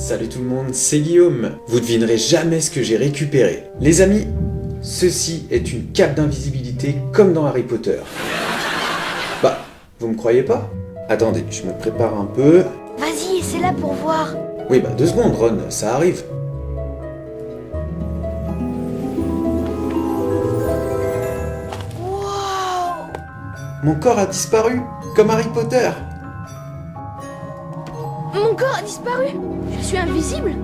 Salut tout le monde, c'est Guillaume. Vous devinerez jamais ce que j'ai récupéré. Les amis, ceci est une cape d'invisibilité comme dans Harry Potter. Bah, vous me croyez pas? Attendez, je me prépare un peu. Vas-y, c'est là pour voir. Oui, bah 2 secondes, Ron, ça arrive. Wow! Mon corps a disparu, comme Harry Potter. Mon corps a disparu. Je suis invisible.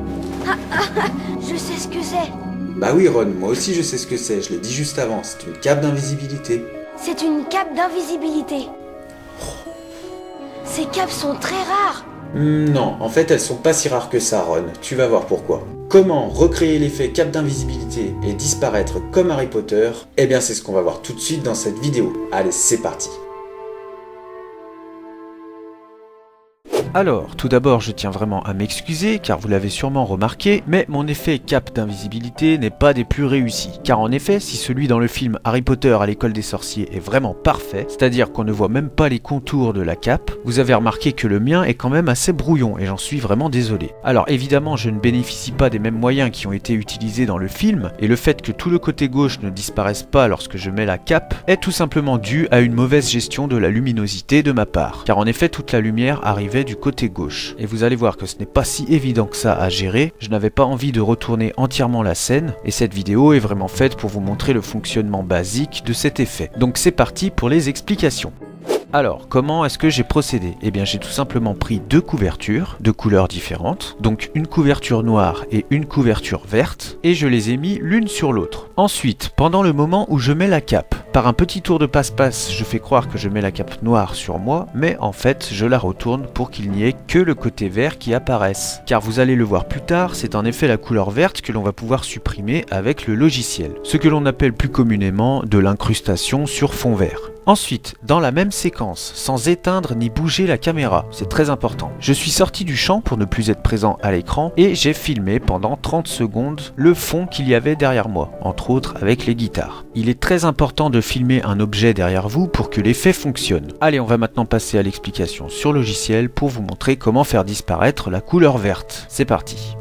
Je sais ce que c'est. Bah oui, Ron, moi aussi je sais ce que c'est, je l'ai dit juste avant, c'est une cape d'invisibilité. C'est une cape d'invisibilité. Ces capes sont très rares. Non, en fait elles sont pas si rares que ça, Ron, tu vas voir pourquoi. Comment recréer l'effet cape d'invisibilité et disparaître comme Harry Potter? Eh bien c'est ce qu'on va voir tout de suite dans cette vidéo. Allez, c'est parti. Alors, tout d'abord, je tiens vraiment à m'excuser, car vous l'avez sûrement remarqué, mais mon effet cape d'invisibilité n'est pas des plus réussis. Car en effet, si celui dans le film Harry Potter à l'école des sorciers est vraiment parfait, c'est-à-dire qu'on ne voit même pas les contours de la cape, vous avez remarqué que le mien est quand même assez brouillon, et j'en suis vraiment désolé. Alors évidemment, je ne bénéficie pas des mêmes moyens qui ont été utilisés dans le film, et le fait que tout le côté gauche ne disparaisse pas lorsque je mets la cape, est tout simplement dû à une mauvaise gestion de la luminosité de ma part. Car en effet, toute la lumière arrivait du côté gauche. Et vous allez voir que ce n'est pas si évident que ça à gérer, je n'avais pas envie de retourner entièrement la scène, et cette vidéo est vraiment faite pour vous montrer le fonctionnement basique de cet effet. Donc c'est parti pour les explications. Alors, comment est-ce que j'ai procédé? Eh bien, j'ai tout simplement pris 2 couvertures de couleurs différentes, donc une couverture noire et une couverture verte, et je les ai mis l'une sur l'autre. Ensuite, pendant le moment où je mets la cape, par un petit tour de passe-passe, je fais croire que je mets la cape noire sur moi, mais en fait, je la retourne pour qu'il n'y ait que le côté vert qui apparaisse. Car vous allez le voir plus tard, c'est en effet la couleur verte que l'on va pouvoir supprimer avec le logiciel, ce que l'on appelle plus communément de l'incrustation sur fond vert. Ensuite, dans la même séquence, sans éteindre ni bouger la caméra, c'est très important, je suis sorti du champ pour ne plus être présent à l'écran et j'ai filmé pendant 30 secondes le fond qu'il y avait derrière moi, entre autres avec les guitares. Il est très important de filmer un objet derrière vous pour que l'effet fonctionne. Allez, on va maintenant passer à l'explication sur logiciel pour vous montrer comment faire disparaître la couleur verte. C'est parti.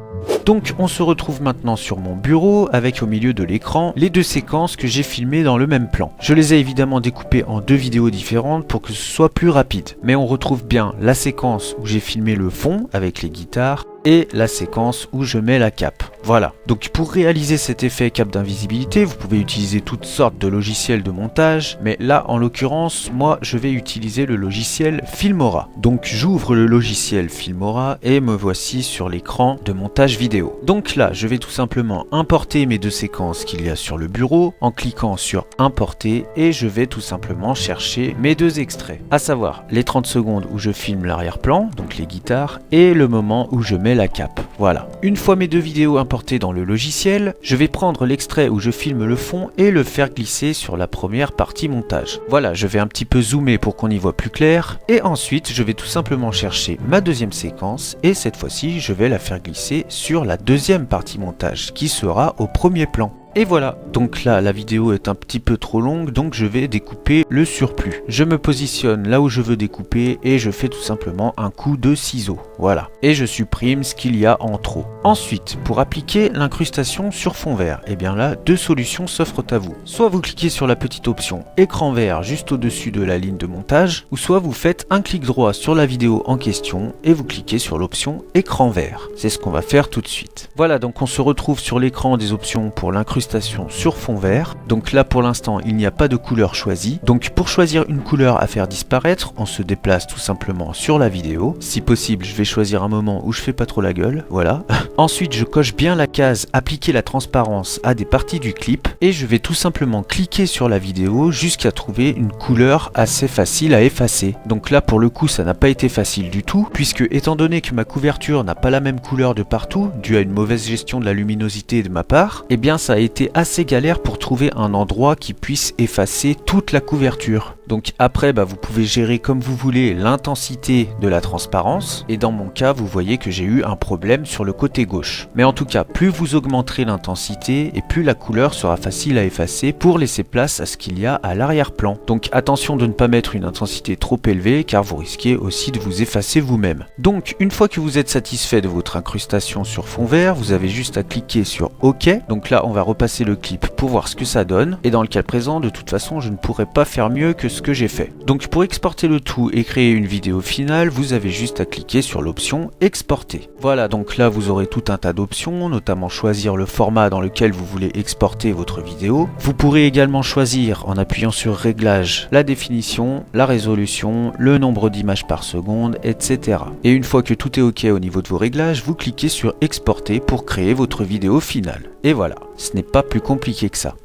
Donc on se retrouve maintenant sur mon bureau avec au milieu de l'écran les 2 séquences que j'ai filmées dans le même plan. Je les ai évidemment découpées en 2 vidéos différentes pour que ce soit plus rapide. Mais on retrouve bien la séquence où j'ai filmé le fond avec les guitares et la séquence où je mets la cape. Voilà. Donc pour réaliser cet effet cape d'invisibilité, vous pouvez utiliser toutes sortes de logiciels de montage, mais là en l'occurrence, moi je vais utiliser le logiciel Filmora. Donc j'ouvre le logiciel Filmora et me voici sur l'écran de montage vidéo. Donc là, je vais tout simplement importer mes 2 séquences qu'il y a sur le bureau en cliquant sur importer et je vais tout simplement chercher mes 2 extraits, à savoir les 30 secondes où je filme l'arrière-plan, donc les guitares, et le moment où je mets la cape. Voilà. Une fois mes 2 vidéos importées dans le logiciel, je vais prendre l'extrait où je filme le fond et le faire glisser sur la première partie montage. Voilà, je vais un petit peu zoomer pour qu'on y voit plus clair et ensuite je vais tout simplement chercher ma 2e séquence et cette fois-ci je vais la faire glisser sur la 2e partie montage qui sera au premier plan. Et voilà, donc là la vidéo est un petit peu trop longue, donc je vais découper le surplus. Je me positionne là où je veux découper et je fais tout simplement un coup de ciseau, voilà. Et je supprime ce qu'il y a en trop. Ensuite, pour appliquer l'incrustation sur fond vert, et bien là, 2 solutions s'offrent à vous. Soit vous cliquez sur la petite option écran vert juste au-dessus de la ligne de montage, ou soit vous faites un clic droit sur la vidéo en question et vous cliquez sur l'option écran vert. C'est ce qu'on va faire tout de suite. Voilà, donc on se retrouve sur l'écran des options pour l'incrustation sur fond vert. Donc là pour l'instant il n'y a pas de couleur choisie. Donc pour choisir une couleur à faire disparaître, on se déplace tout simplement sur la vidéo. Si possible, je vais choisir un moment où je fais pas trop la gueule, voilà. Ensuite je coche bien la case appliquer la transparence à des parties du clip et je vais tout simplement cliquer sur la vidéo jusqu'à trouver une couleur assez facile à effacer. Donc là pour le coup ça n'a pas été facile du tout, puisque étant donné que ma couverture n'a pas la même couleur de partout, due à une mauvaise gestion de la luminosité de ma part, et bien ça a été été assez galère pour trouver un endroit qui puisse effacer toute la couverture. Donc après, vous pouvez gérer comme vous voulez l'intensité de la transparence, et dans mon cas, vous voyez que j'ai eu un problème sur le côté gauche. Mais en tout cas, plus vous augmenterez l'intensité, et plus la couleur sera facile à effacer pour laisser place à ce qu'il y a à l'arrière-plan. Donc attention de ne pas mettre une intensité trop élevée, car vous risquez aussi de vous effacer vous-même. Donc une fois que vous êtes satisfait de votre incrustation sur fond vert, vous avez juste à cliquer sur OK. Donc là, on va repasser le clip pour voir ce que ça donne, et dans le cas présent, de toute façon, je ne pourrais pas faire mieux que ce que j'ai fait. Donc pour exporter le tout et créer une vidéo finale, vous avez juste à cliquer sur l'option exporter. Voilà, donc là vous aurez tout un tas d'options, notamment choisir le format dans lequel vous voulez exporter votre vidéo. Vous pourrez également choisir, en appuyant sur réglages, la définition, la résolution, le nombre d'images par seconde, etc. Et une fois que tout est OK au niveau de vos réglages, vous cliquez sur exporter pour créer votre vidéo finale. Et voilà, ce n'est pas plus compliqué que ça.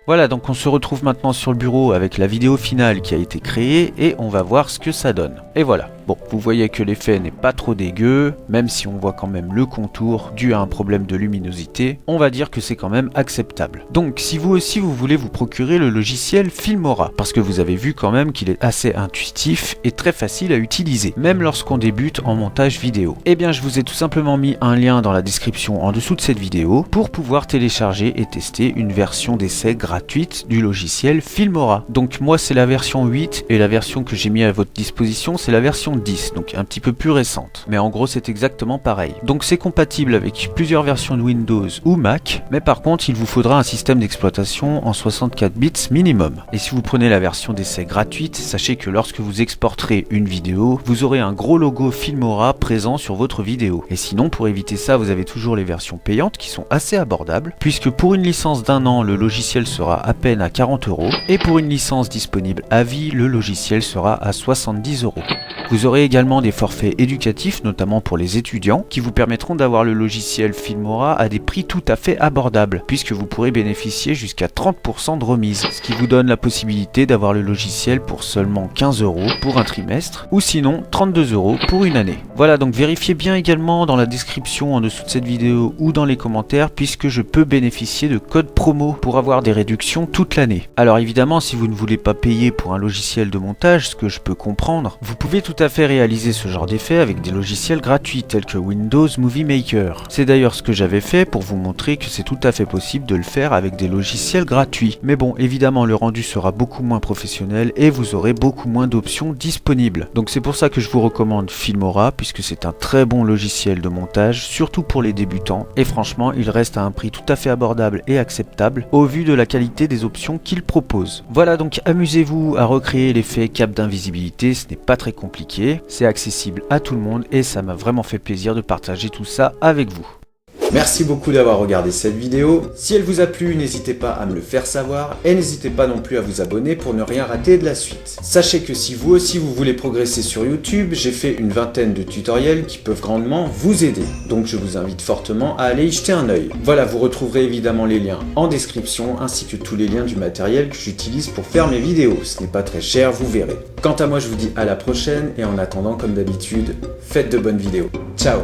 Voilà, donc on se retrouve maintenant sur le bureau avec la vidéo finale qui a été créée et on va voir ce que ça donne. Et voilà. Bon, vous voyez que l'effet n'est pas trop dégueu, même si on voit quand même le contour dû à un problème de luminosité, on va dire que c'est quand même acceptable. Donc si vous aussi vous voulez vous procurer le logiciel Filmora, parce que vous avez vu quand même qu'il est assez intuitif et très facile à utiliser, même lorsqu'on débute en montage vidéo. Eh bien je vous ai tout simplement mis un lien dans la description en dessous de cette vidéo pour pouvoir télécharger et tester une version d'essai gratuite du logiciel Filmora. Donc moi c'est la version 8 et la version que j'ai mis à votre disposition c'est la version 10, donc un petit peu plus récente. Mais en gros c'est exactement pareil. Donc c'est compatible avec plusieurs versions de Windows ou Mac, mais par contre il vous faudra un système d'exploitation en 64 bits minimum. Et si vous prenez la version d'essai gratuite, sachez que lorsque vous exporterez une vidéo, vous aurez un gros logo Filmora présent sur votre vidéo. Et sinon pour éviter ça, vous avez toujours les versions payantes qui sont assez abordables, puisque pour une licence d'1 an, le logiciel sera à peine à 40 €, et pour une licence disponible à vie, le logiciel sera à 70 €. Vous aurez également des forfaits éducatifs, notamment pour les étudiants, qui vous permettront d'avoir le logiciel Filmora à des prix tout à fait abordables, puisque vous pourrez bénéficier jusqu'à 30% de remise, ce qui vous donne la possibilité d'avoir le logiciel pour seulement 15 € pour un trimestre, ou sinon 32 € pour une année. Voilà, donc vérifiez bien également dans la description en dessous de cette vidéo ou dans les commentaires, puisque je peux bénéficier de codes promo pour avoir des réductions toute l'année. Alors évidemment, si vous ne voulez pas payer pour un logiciel de montage, ce que je peux comprendre, vous pouvez tout à fait réaliser ce genre d'effet avec des logiciels gratuits tels que Windows Movie Maker. C'est d'ailleurs ce que j'avais fait pour vous montrer que c'est tout à fait possible de le faire avec des logiciels gratuits. Mais bon, évidemment le rendu sera beaucoup moins professionnel et vous aurez beaucoup moins d'options disponibles. Donc c'est pour ça que je vous recommande Filmora, puisque c'est un très bon logiciel de montage, surtout pour les débutants, et franchement il reste à un prix tout à fait abordable et acceptable au vu de la qualité des options qu'il propose. Voilà, donc amusez-vous à recréer l'effet cape d'invisibilité, ce n'est pas très compliqué, c'est accessible à tout le monde et ça m'a vraiment fait plaisir de partager tout ça avec vous. Merci beaucoup d'avoir regardé cette vidéo. Si elle vous a plu, n'hésitez pas à me le faire savoir et n'hésitez pas non plus à vous abonner pour ne rien rater de la suite. Sachez que si vous aussi vous voulez progresser sur YouTube, j'ai fait une vingtaine de tutoriels qui peuvent grandement vous aider. Donc je vous invite fortement à aller y jeter un œil. Voilà, vous retrouverez évidemment les liens en description ainsi que tous les liens du matériel que j'utilise pour faire mes vidéos. Ce n'est pas très cher, vous verrez. Quant à moi, je vous dis à la prochaine et en attendant, comme d'habitude, faites de bonnes vidéos. Ciao!